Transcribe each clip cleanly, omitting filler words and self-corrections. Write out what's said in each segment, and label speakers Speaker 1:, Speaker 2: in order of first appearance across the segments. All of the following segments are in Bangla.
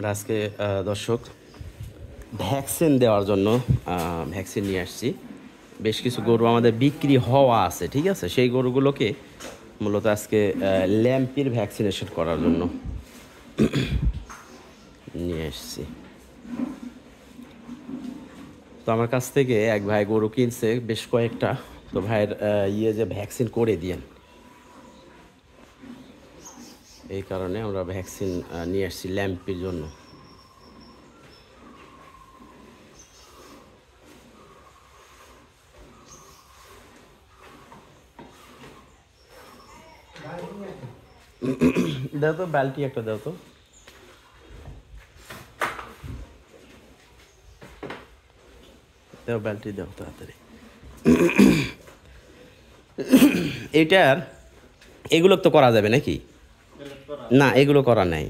Speaker 1: আমরা আজকে দর্শক ভ্যাকসিন দেওয়ার জন্য ভ্যাকসিন নিয়ে আসছি। বেশ কিছু গরু আমাদের বিক্রি হওয়া আছে, ঠিক আছে? সেই গরুগুলোকে মূলত আজকে ল্যাম্পির ভ্যাকসিনেশন করার জন্য নিয়ে আসছি। তো আমার কাছ থেকে এক ভাই গরু কিনছে বেশ কয়েকটা, তো ভাইয়ের যে ভ্যাকসিন করে দিয়েন, এই কারণে আমরা ভ্যাকসিন নিয়ে আসছি ল্যাম্পির জন্য। দাও তো বালতি একটা, দাও তো। দাও বালতি, দাও তাড়াতাড়ি। এটার এগুলো তো করা যাবে নাকি? না, এগুলো করা নাই।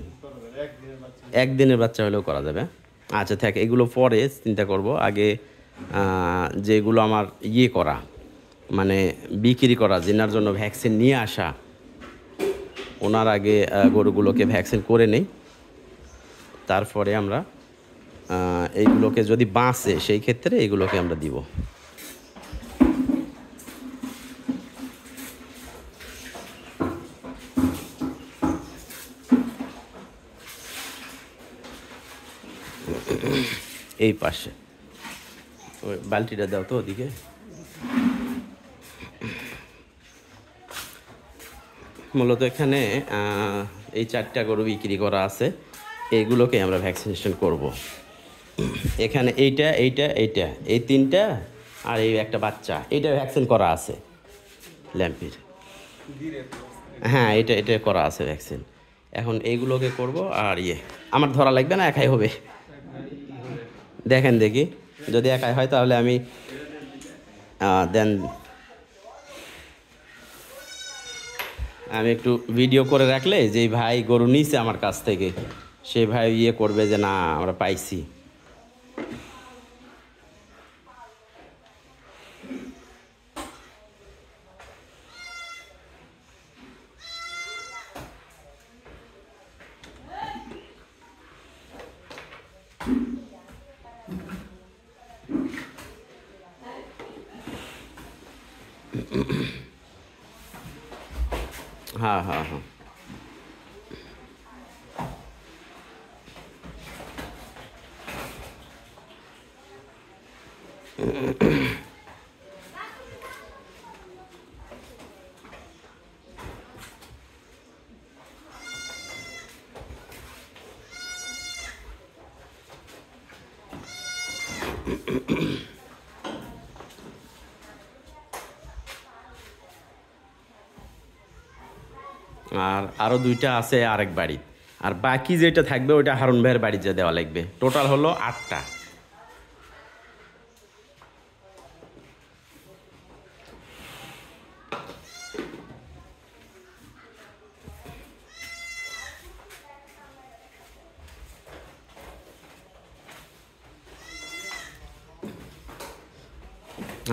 Speaker 1: একদিনের বাচ্চা হলেও করা যাবে। আচ্ছা থাক, এগুলো পরে চিন্তা করব। আগে যেগুলো আমার করা, মানে বিক্রি করা, যেনার জন্য ভ্যাকসিন নিয়ে আসা, ওনার আগে গরুগুলোকে ভ্যাকসিন করে নেই। তারপরে আমরা এইগুলোকে যদি বাঁচে সেই ক্ষেত্রে এগুলোকে আমরা দিব। এই পাশে ওই বালতিটা দাও তো ওদিকে। মূলত এখানে এই 4টা গরু বিক্রি করা আছে, এইগুলোকে আমরা ভ্যাকসিনেশন করব। এখানে এইটা এইটা এইটা এই 3টা আর এই একটা বাচ্চা, এইটা ভ্যাকসিন করা আছে ল্যাম্পির। হ্যাঁ, এটা করা আছে ভ্যাকসিন। এখন এইগুলোকে করব। আর আমার ধরা লাগবে না, একাই হবে। দেখেন দেখি, যদি একাই হয় তাহলে আমি দেন আমি একটু ভিডিও করে রাখলে যেই ভাই গরু নিছে আমার কাছ থেকে, সেই ভাই করবে যে না আমরা পাইছি। হ্যাঁ হ্যাঁ হ্যাঁ, আর আরও 2টা আছে আরেক বাড়ি। আর বাকি যেটা থাকবে ওইটা হারুন ভাইয়ের বাড়িতে দেওয়া লাগবে। টোটাল হলো 8টা।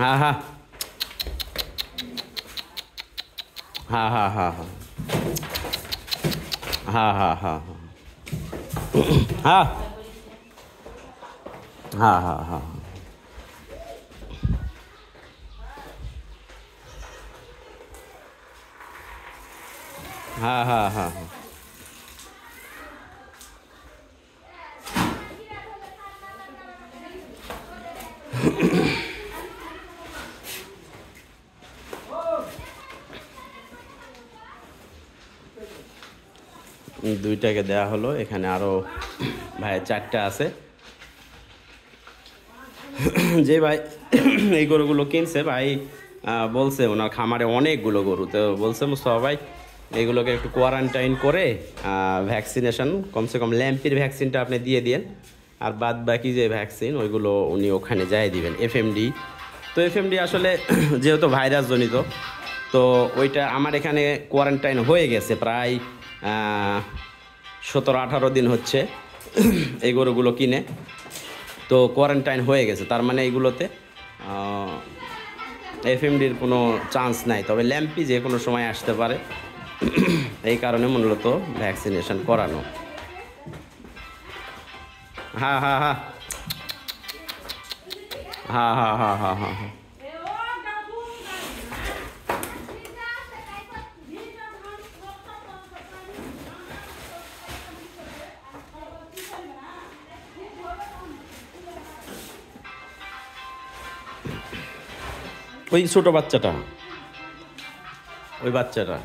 Speaker 1: হ্যাঁ হ্যাঁ হ্যাঁ হ্যাঁ হ্যাঁ হ্যাঁ হ্যাঁ হ্যাঁ হ্যাঁ হ্যাঁ হ্যাঁ হ্যাঁ হ্যাঁ হ্যাঁ হ্যাঁ হ্যাঁ হ্যাঁ 2টাকে দেওয়া হলো। এখানে আরও ভাই 4টা আছে। যে ভাই এই গরুগুলো কিনছে, ভাই বলছে ওনার খামারে অনেকগুলো গরু, তো বলছে মুস্তফা ভাই এগুলোকে একটু কোয়ারেন্টাইন করে ভ্যাকসিনেশন, কমসে কম ল্যাম্পির ভ্যাকসিনটা আপনি দিয়ে দিন, আর বাদ বাকি যে ভ্যাকসিন ওইগুলো উনি ওখানে যাই দিবেন। এফএমডি, তো এফএমডি আসলে যেহেতু ভাইরাস জনিত, তো ওইটা আমার এখানে কোয়ারেন্টাইন হয়ে গেছে প্রায় 17-18 দিন হচ্ছে এই গরুগুলো কিনে। তো কোয়ারেন্টাইন হয়ে গেছে, তার মানে এইগুলোতে এফএমডির কোনো চান্স নাই, তবে ল্যাম্পি যে কোনো সময় আসতে পারে, এই কারণে মূলত ভ্যাকসিনেশন করানো। হ্যাঁ হ্যাঁ হ্যাঁ হ্যাঁ হ্যাঁ হ্যাঁ হ্যাঁ হ্যাঁ হ্যাঁ ওই ছোট বাচ্চাটা, ওই বাচ্চাটা।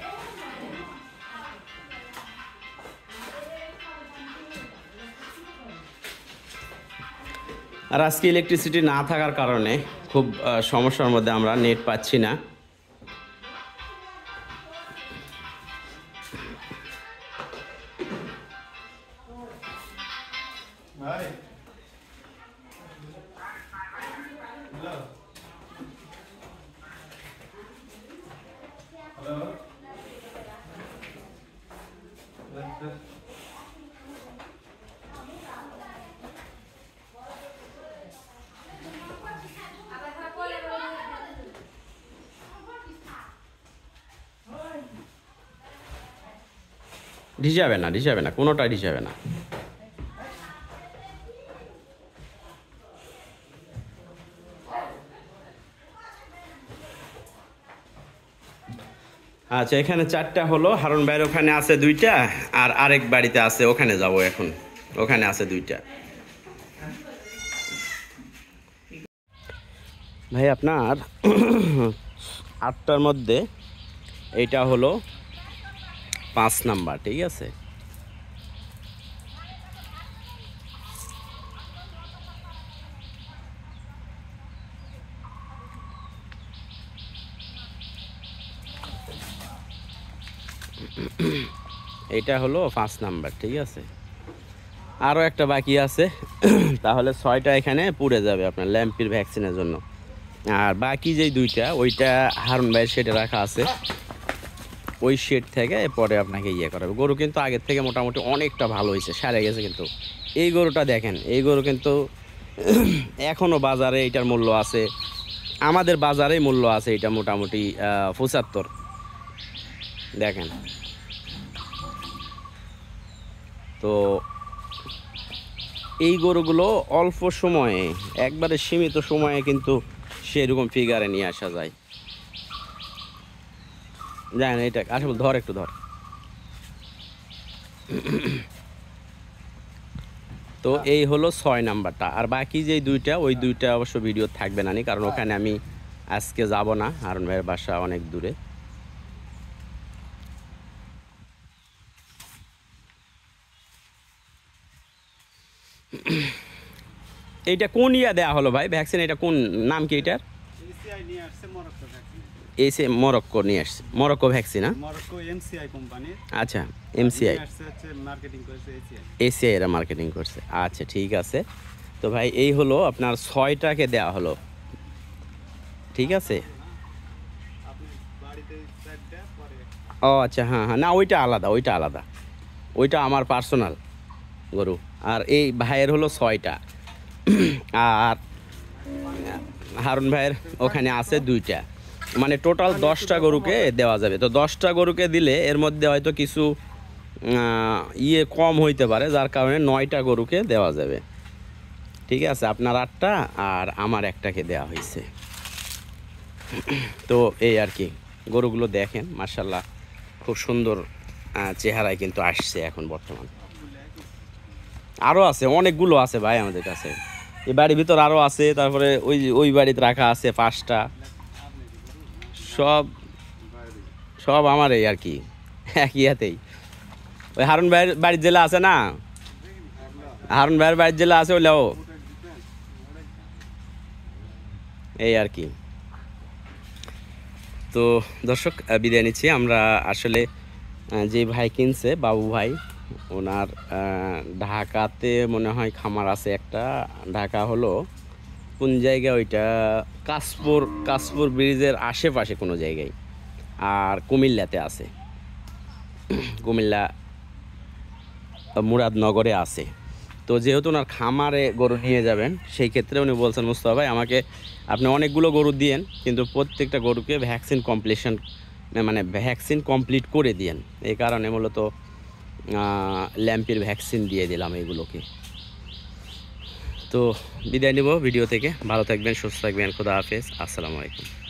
Speaker 1: আর আজকে ইলেকট্রিসিটি না থাকার কারণে খুব সমস্যার মধ্যে আমরা, নেট পাচ্ছি না। ঢিসাবে না, ঢিসাবে না, কোনোটাই ঢিসাবে না। আচ্ছা, এখানে 4টা হলো। হারুন ভাইয়ের ওখানে আছে 2টা, আর আরেক বাড়িতে আছে, ওখানে যাব এখন। ওখানে আছে 2টা। ভাই আপনার 8টার মধ্যে এইটা হলো 5 নাম্বার, ঠিক আছে? এটা হলো 5 নাম্বার, ঠিক আছে? আরও একটা বাকি আছে, তাহলে 6টা এখানে পুড়ে যাবে আপনার ল্যাম্পির ভ্যাকসিনের জন্য। আর বাকি যেই 2টা, ওইটা হারুন ভাইয়ের শেডে রাখা আছে, ওই শেড থেকে পরে আপনাকে ইয়ে করাবে। গরু কিন্তু আগের থেকে মোটামুটি অনেকটা ভালো হয়েছে, সারে গেছে। কিন্তু এই গরুটা দেখেন, এই গরু কিন্তু এখনও বাজারে এইটার মূল্য আছে, আমাদের বাজারেই মূল্য আছে এটা মোটামুটি 75। দেখেন তো এই গরুগুলো অল্প সময়ে, একবারে সীমিত সময়ে কিন্তু সেরকম ফিগারে নিয়ে আসা যায়। জানেন এটা আসলে ধর, একটু ধর। তো এই হলো 6 নাম্বারটা। আর বাকি যেই 2টা, ওই 2টা অবশ্য ভিডিও থাকবে না, কারণ ওখানে আমি আজকে যাব না, হারুন ভাইয়ের বাসা অনেক দূরে। এইটা কোন ইয়া দেয়া হলো ভাই ভ্যাকসিন? এটা কোন নাম কি এটার? এসে মরক্কো নিয়ে আসছে, Morocco vaccine.
Speaker 2: Morocco MCI company.
Speaker 1: আচ্ছা, এমসিআই
Speaker 2: মার্কেটিং করেছে,
Speaker 1: এসিআই এরা মার্কেটিং করছে। আচ্ছা, ঠিক আছে। তো ভাই এই হলো আপনার 6টাকে দেওয়া হলো, ঠিক আছে? ও আচ্ছা, হ্যাঁ হ্যাঁ, না ওইটা আলাদা, ওইটা আলাদা, ওইটা আমার পার্সোনাল গরু। আর এই ভাইয়ের হলো 6টা, আর হারুন ভাইয়ের ওখানে আছে 2টা, মানে টোটাল 10টা গরুকে দেওয়া যাবে। তো 10টা গরুকে দিলে এর মধ্যে হয়তো কিছু ইয়ে কম হইতে পারে, যার কারণে 9টা গরুকে দেওয়া যাবে, ঠিক আছে? আপনার 8টা আর আমার 1টাকে দেওয়া হয়েছে। তো এই আর কি, গরুগুলো দেখেন মাশাআল্লাহ খুব সুন্দর চেহারায় কিন্তু আসছে এখন বর্তমান। আরও আছে, অনেকগুলো আছে ভাই আমাদের কাছে, এই বাড়ির ভিতর আরও আছে। তারপরে ওই বাড়িতে রাখা আছে 5টা, সব সব আমার এই আর কি, একই হাতেই। ওই হারুন ভাইয়ের বাড়ির জেলা আছে না, হারুন ভাইয়ের বাড়ির জেলা আছে, ওইটাও এই আর কি। তো দর্শক, বিদায় নিচ্ছি আমরা। আসলে যে ভাই কিনছে, বাবু ভাই, ওনার ঢাকাতে মনে হয় খামার আছে একটা। ঢাকা হলো কোন জায়গা ওইটা, কাশপুর ব্রিজের আশেপাশে কোনো জায়গায়। আর কুমিল্লাতে আছে, কুমিল্লা মুরাদনগরে আছে। তো যেহেতু ওনার খামারে গরু নিয়ে যাবেন, সেই ক্ষেত্রে উনি বলছেন, মুস্তাফা ভাই আমাকে আপনি অনেকগুলো গরু দিয়েন, কিন্তু প্রত্যেকটা গরুকে ভ্যাকসিন কমপ্লিট করে দিয়েন। এই কারণে মূলত ল্যাম্পির ভ্যাকসিন দিয়ে দিলাম এইগুলোকে। তো বিদায় নেব ভিডিও থেকে। ভালো থাকবেন, সুস্থ থাকবেন। খোদা হাফেজ, আসসালামু আলাইকুম।